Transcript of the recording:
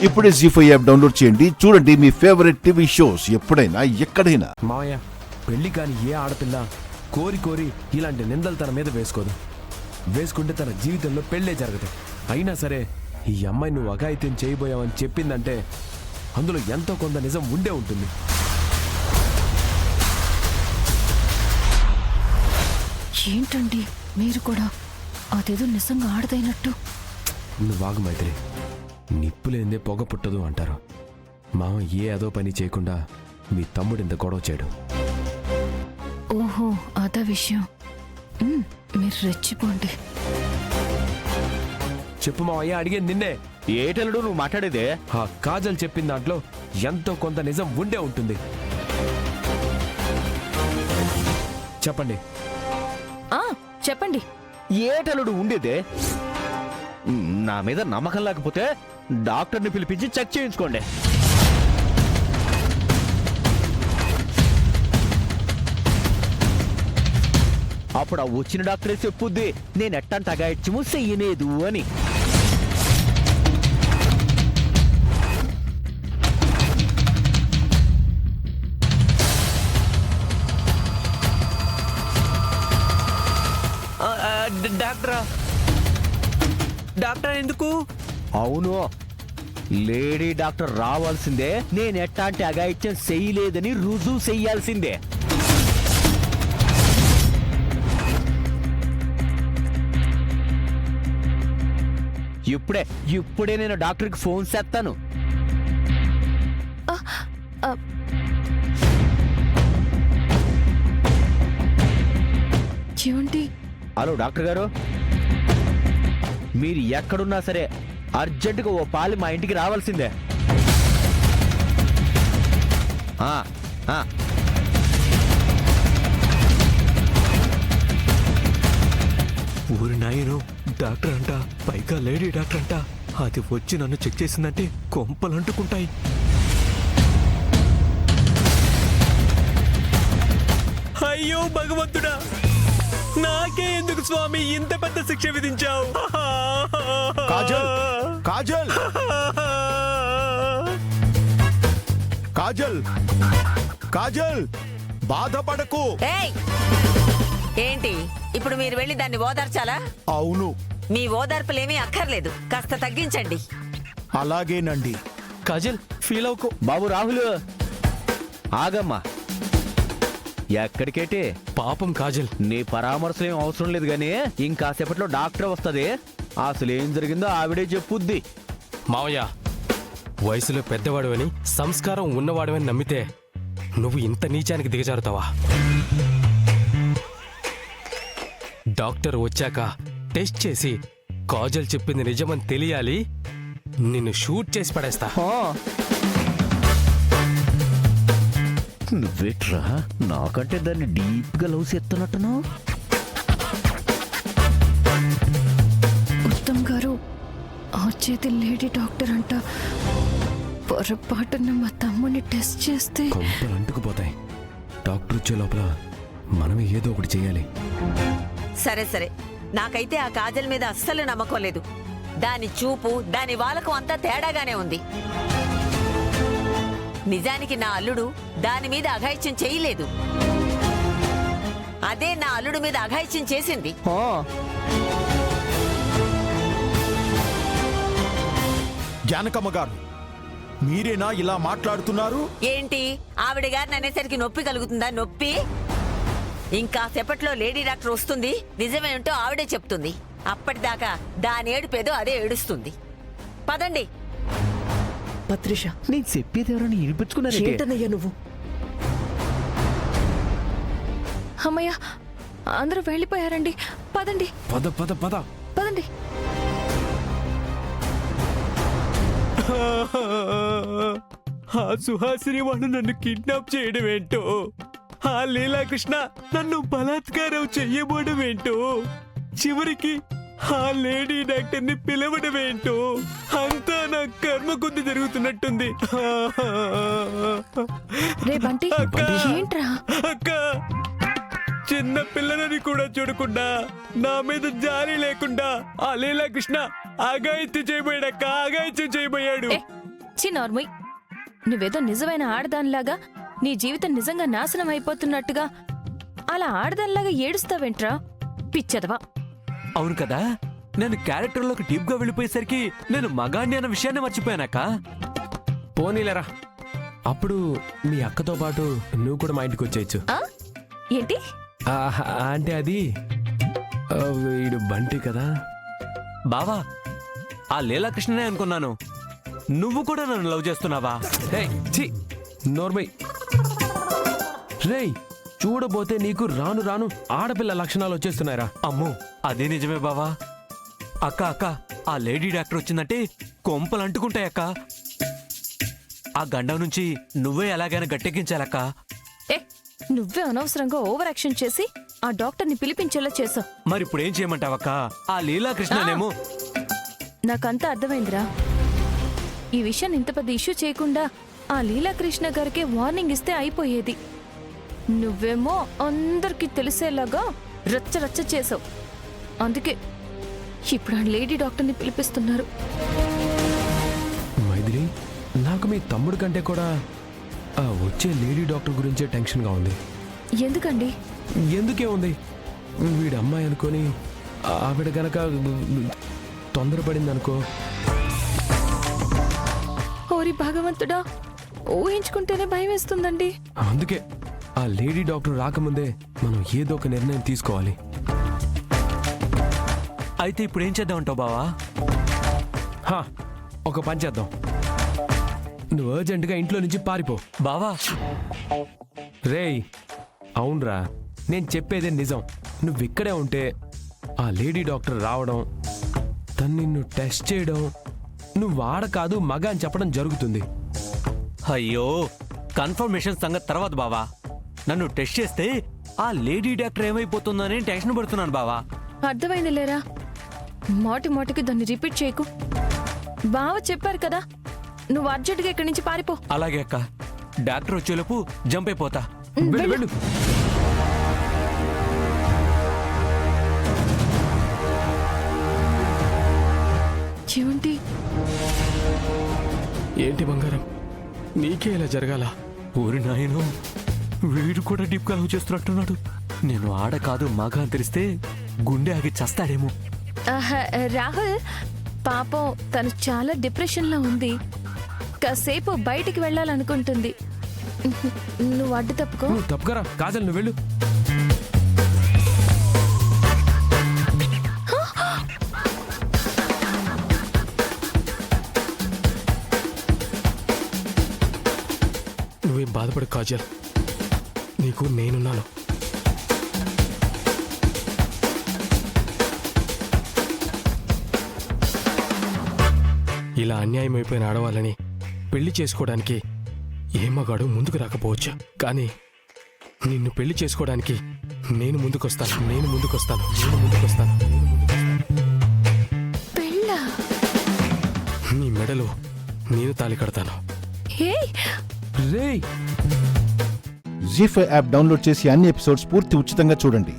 ఇప్పుడే జీ5 app download చేయండి. చూడండి మీ ఫేవరెట్ టీవీ షోస్ ఎప్పుడైనా ఎక్కడైనా. మావయ్య, పెళ్లి కాని ఏ ఆడపిల్ల కోరి కోరి ఇలాంటి నిందలు తన మీద వేసుకోదు. వేసుకుంటే తన జీవితంలో పెళ్ళే జరగదు. అయినా సరే ఈ అమ్మాయి నువ్వు అఘాయిత్యం చేయబోయావని చెప్పిందంటే అందులో ఎంతో కొంత నిజం ఉండే ఉంటుంది. ఏంటండి మీరు కూడా అదేదో నిజంగా ఆడదైనట్టు. నువ్వు ఆగు మైత్రి, నిప్పులేందే పొగ పుట్టదు అంటారు. మామ ఏ అదో పని చేయకుండా మీ తమ్ముడు ఇంత గొడవ చేయడు. ఓహో అదా విషయం. మీరు రెచ్చిపోండి. చెప్పు మావయ్య, అడిగేది నిన్నే. ఏటలుడు నువ్వు మాట్లాడేదే? ఆ కాజల్ చెప్పిన దాంట్లో ఎంతో కొంత నిజం ఉండే ఉంటుంది. చెప్పండి. చెప్పండి. ఏటలుడు ఉండేదే? నా మీద నమ్మకం లేకపోతే డాక్టర్ని పిలిపించి చెక్ చేయించుకోండి. అప్పుడు ఆ వచ్చిన డాక్టరే చెప్పుద్ది నేను ఎట్టంట అగాయిత్యము చెయ్యలేదు అని. డాక్టరా? డాక్టర్ ఎందుకు? అవును, లేడీ డాక్టర్ రావాల్సిందే. నేను ఎట్టాంటి అగాయిత్యం చెయ్యలేదని రుజువు చెయ్యాల్సిందే. ఇప్పుడే నేను డాక్టర్కి ఫోన్ చేస్తాను. ఏమండి? హలో డాక్టర్ గారు, మీరు ఎక్కడున్నా సరే అర్జెంటుగా ఓ పాలి మా ఇంటికి రావాల్సిందే. ఊరి నాయను డాక్టర్ అంట, పైగా లేడీ డాక్టర్ అంట. అది వచ్చి నన్ను చెక్ చేసిందంటే కొంపలు అంటుకుంటాయి. అయ్యో భగవంతుడా, నాకే ఎందుకు స్వామి ఇంత పెద్ద శిక్ష విధించావు? కాజల్, కాజల్, కాజల్, కాజల్, బాధపడకు. ఏంటి ఇప్పుడు మీరు వెళ్ళి దాన్ని ఓదార్చాలా? అవును. మీ ఓదార్పులేమీ అక్కర్లేదు, కాస్త తగ్గించండి. అలాగేనండి. కాజల్ ఫీల్ అవుకో. బాబు రాహుల్, ఆగమ్మా. ఎక్కడికేటి? పాపం కాజల్. నీ పరామర్శం ఏం అవసరం లేదు గానీ ఇంకాసేపట్లో డాక్టర్ వస్తుంది. అసలు ఏం జరిగిందో ఆవిడే చెప్పుద్ది. మావయ్య, వయసులో పెద్దవాడువని సంస్కారం ఉన్నవాడువని నమ్మితే నువ్వు ఇంత నీచానికి దిగజారుతావా? డాక్టర్ వచ్చాక టెస్ట్ చేసి కాజల్ చెప్పింది నిజమని తెలియాలి. నిన్ను షూట్ చేసి పడేస్తా. నువ్వేట్రా నాకంటే దాన్ని డీప్ గా లవ్ చేస్తున్నట్టును? ఉత్తమ్ గారు, ఆ చేతి లేడీ డాక్టర్ అంట. పొరపాటున మా తమ్ముని టెస్ట్ చేస్తే కొంపలు అంటుకుపోతాయి. డాక్టర్ వచ్చే లోపల మనమే ఏదో ఒకటి చేయాలి. సరే సరే, నాకైతే ఆ కాజల్ మీద అస్సలు నమ్మకం లేదు. దాని చూపు, దాని వాలకం అంతా తేడాగానే ఉంది. నిజానికి నా అల్లుడు దాని మీద అఘాయిత్యం చేయలేదు. అదే నా అల్లుడు మీద అఘాయిత్యం చేసింది. జానకమ్మ గారు, మీరేనా ఇలా మాట్లాడుతున్నారు? ఏంటి ఆవిడ గారిని అనేసరికి నొప్పి కలుగుతుందా? నొప్పి ఇంకా సేపట్లో లేడీ డాక్టర్ వస్తుంది. నిజమేంటో ఆవిడే చెప్తుంది. అప్పటిదాకా దాని ఏడుపేదో అదే ఏడుస్తుంది. పదండి. పత్రిష, నేను చెప్పేది ఎవరైనా ఇరిపించుకున్నారేంటన్నయ్యా నువ్వు? అమ్మయ్య, అందరూ వెళ్ళిపోయారండి. పదండి పద పద పద. పదండి. ఆ సుహాసిని వాళ్ళు నన్ను కిడ్నాప్ చేయడం ఏంటో, ఆ లీలాకృష్ణ నన్ను బలాత్కారం చెయ్యబోవడం ఏంటో, చివరికి ఆ లేడీ డాక్టర్ ని పిలవడం ఏంటో, అంతా నా కర్మ కొద్ది జరుగుతున్నట్టుంది. రే బంటి, ఏంట్రా? అక్క, చిన్న పిల్లలని కూడా చూడకుండా, నా మీద జాలి లేకుండా ఆ లీలాకృష్ణ అఘాయిత్యం చేయబోయాడక్క, అఘాయిత్యం చేయబోయాడు. నార్మల్. నువ్వేదో నిజమైన ఆడదానిలాగా నీ జీవితం నిజంగా నాశనం అయిపోతున్నట్టుగా అలా ఆడదానిలాగా ఏడుస్తావేంట్రా పిచ్చదవా. అవును కదా, నేను క్యారెక్టర్లోకి డీప్ గా వెళ్ళిపోయేసరికి నేను మగాణ్ణి అన్న విషయాన్ని మర్చిపోయానక్క. పోనీలేరా, అప్పుడు మీ అక్కతో పాటు నువ్వు కూడా మా ఇంటికి వచ్చేయచ్చు. ఆ? ఏంటి? అంటే అది వీడు బంటి కదా. బావా, ఆ లీలాకృష్ణనే అనుకున్నాను. నువ్వు కూడా నన్ను లవ్ చేస్తున్నావా? నోర్మై రేయ్, చూడబోతే నీకు రాను రాను ఆడపిల్ల లక్షణాలు వచ్చేస్తున్నాయిరా. అమ్మో, అదే నిజమే బావా. అక్క అక్క, ఆ లేడీ డాక్టర్ వచ్చిందంటే కొంపలు అంటుకుంటాయక్క. ఆ గండం నుంచి నువ్వే ఎలాగైనా గట్టెక్కించాలక్క. ఏ నువ్వే అనవసరంగా ఓవర్ యాక్షన్ చేసి ఆ డాక్టర్ని పిలిపించేలా చేసావు. మరి ఇప్పుడు ఏం చేయమంటావక్క? ఆ లీలాకృష్ణనేమో. నాకంతా అర్థమైందిరా. ఈ విషయాన్ని ఇంత పెద్ద ఇష్యూ చేయకుండా ఆ లీలాకృష్ణ గారికి వార్నింగ్ ఇస్తే అయిపోయేది. నువ్వేమో అందరికీ తెలిసేలాగా రచ్చ రచ్చ చేసావు. అందుకే ఇప్పుడు ఆ లేడీ డాక్టర్ని పిలిపిస్తున్నారు. మైథిలి, నాకు మీ తమ్ముడు కంటే కూడా ఆ వచ్చే లేడీ డాక్టర్ గురించే టెన్షన్గా ఉంది. ఎందుకండి? ఎందుకే ఉంది, వీడి అమ్మాయి అనుకొని ఆవిడ గనక తొందరపడింది అనుకో. ఓరి భగవంతుడా, ఊహించుకుంటేనే భయం వేస్తుందండి. అందుకే ఆ లేడీ డాక్టర్ రాకముందే మనం ఏదో ఒక నిర్ణయం తీసుకోవాలి. అయితే ఇప్పుడు ఏం చేద్దామంటావు బావా? హా, ఒక పని చేద్దాం. నువ్వు అర్జెంటుగా ఇంట్లో నుంచి పారిపో. బావా, రేయ్, అవునరా, నేను చెప్పేదే నిజం. నువ్వు ఇక్కడే ఉంటే ఆ లేడీ డాక్టర్ రావడం, తను నిన్ను టెస్ట్ చేయడం, నువ్వు ఆడ కాదు మగ అని చెప్పడం జరుగుతుంది. అయ్యో, కన్ఫర్మేషన్ సంగతి తర్వాత బావా. నన్ను టెస్ట్ చేస్తే ఆ లేడీ డాక్టర్ ఏమైపోతుందని టెన్షన్ పడుతున్నాను బావా. అర్థమైంది లేరా, మాటి మాటికి దాన్ని రిపీట్ చేయకు. బావ చెప్పారు కదా, నువ్వు అర్జెంటుగా ఇక్కడి నుంచి పారిపో. అలాగే అక్క, డాక్టర్ వచ్చేలోపు జంప్ అయిపోతా. వెళ్ళు, వెళ్ళు. ఏమంటి? ఏంటి బంగారం, నీకే ఇలా జరగాల? ఊరి నాయను, వీడు కూడా డీప్ గా లవ్ చేస్తున్నట్టున్నాడు. నేను ఆడ కాదు మగ అని తెలిస్తే గుండె ఆగి చస్తాడేమో. రాహుల్ పాపం తను చాలా డిప్రెషన్ లో ఉంది. కాసేపు బయటికి వెళ్ళాలనుకుంటుంది. నువ్వు అడ్డు తప్పుకో. నువ్వు తప్పుకరా కాజల్, నువ్వు వెళ్ళు. నువ్వేం బాధపడు కాజల్, నీకు నేనున్నాను. ఇలా అన్యాయం అయిపోయిన ఆడవాళ్ళని పెళ్లి చేసుకోవడానికి ఏ మగాడు ముందుకు రాకపోవచ్చు, కానీ నిన్ను పెళ్లి చేసుకోవడానికి నేను ముందుకొస్తాను. పెళ్ళా? నీ మెడలో నేను తాళి కడతాను. జీ5 యాప్ డౌన్లోడ్ చేసి అన్ని ఎపిసోడ్స్ పూర్తి ఉచితంగా చూడండి.